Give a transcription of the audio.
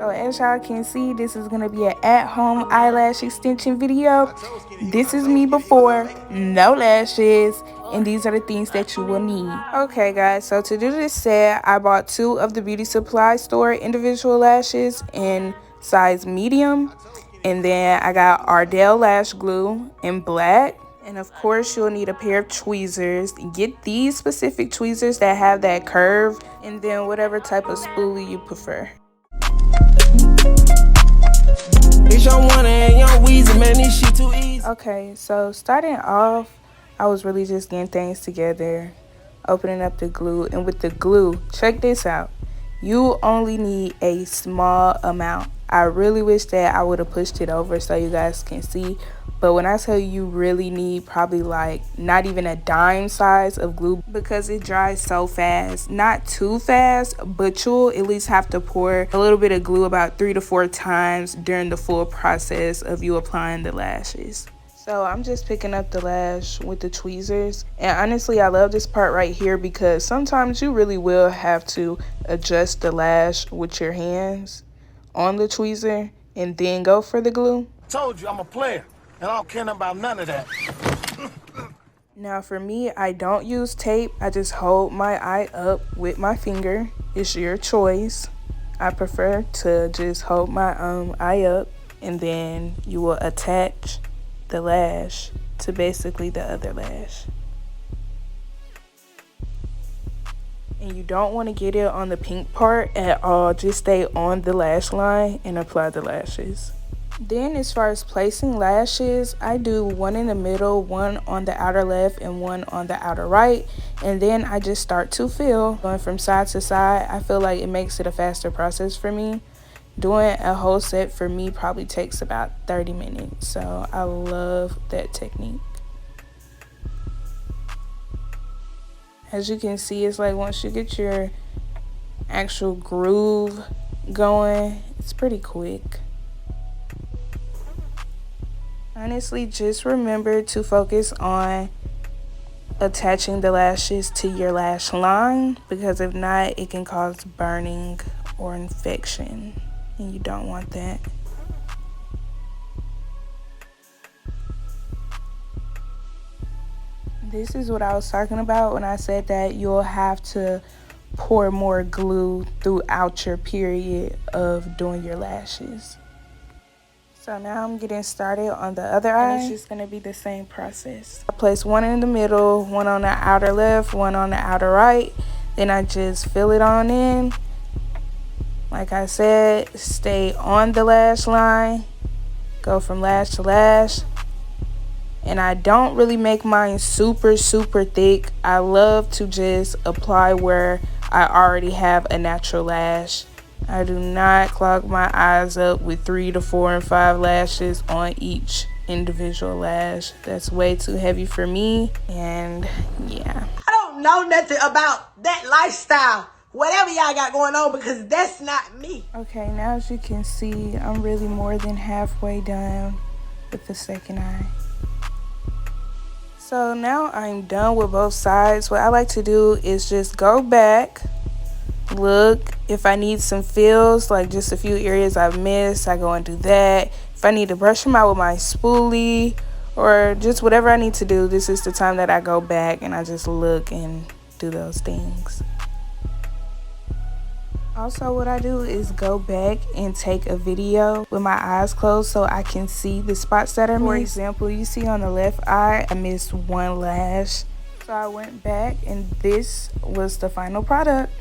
So as y'all can see, this is going to be an at-home eyelash extension video. This is me before, no lashes, and these are the things that you will need. Okay guys, so to do this set, I bought 2 of the beauty supply store individual lashes in size medium. And then I got Ardell lash glue in black. And of course, you'll need a pair of tweezers. Get these specific tweezers that have that curve, and then whatever type of spoolie you prefer. Okay, so starting off, I was really just getting things together, opening up the glue. And with the glue, check this out. You only need a small amount. I really wish that I would have pushed it over so you guys can see. But when I tell you really need probably like not even a dime size of glue, because it dries so fast. Not too fast, but you'll at least have to pour a little bit of glue about 3 to 4 times during the full process of you applying the lashes. So I'm just picking up the lash with the tweezers. And honestly, I love this part right here because sometimes you really will have to adjust the lash with your hands on the tweezer and then go for the glue. Told you I'm a player and I don't care about none of that. Now for me, I don't use tape. I just hold my eye up with my finger. It's your choice. I prefer to just hold my eye up, and then you will attach the lash to basically the other lash. And you don't want to get it on the pink part at all. Just stay on the lash line and apply the lashes. Then as far as placing lashes, I do 1 in the middle, 1 on the outer left, and 1 on the outer right. And then I just start to fill, going from side to side. I feel like it makes it a faster process for me. Doing a whole set for me probably takes about 30 minutes. So I love that technique. As you can see, it's like once you get your actual groove going, it's pretty quick. Honestly, just remember to focus on attaching the lashes to your lash line, because if not, it can cause burning or infection, and you don't want that. This is what I was talking about when I said that you'll have to pour more glue throughout your period of doing your lashes. So now I'm getting started on the other eye. And it's just going to be the same process. I place 1 in the middle, 1 on the outer left, 1 on the outer right. Then I just fill it on in. Like I said, stay on the lash line. Go from lash to lash. And I don't really make mine super thick. I love to just apply where I already have a natural lash. I do not clog my eyes up with 3 to 4 and 5 lashes on each individual lash. That's way too heavy for me, and yeah. I don't know nothing about that lifestyle, whatever y'all got going on, because that's not me. Okay, now as you can see, I'm really more than halfway done with the second eye. So now I'm done with both sides. What I like to do is just go back, look. If I need some fills, like just a few areas I've missed, I go and do that. If I need to brush them out with my spoolie or just whatever I need to do, this is the time that I go back and I just look and do those things. Also, what I do is go back and take a video with my eyes closed so I can see the spots that are missed. For example, you see on the left eye, I missed 1 lash. So I went back and this was the final product.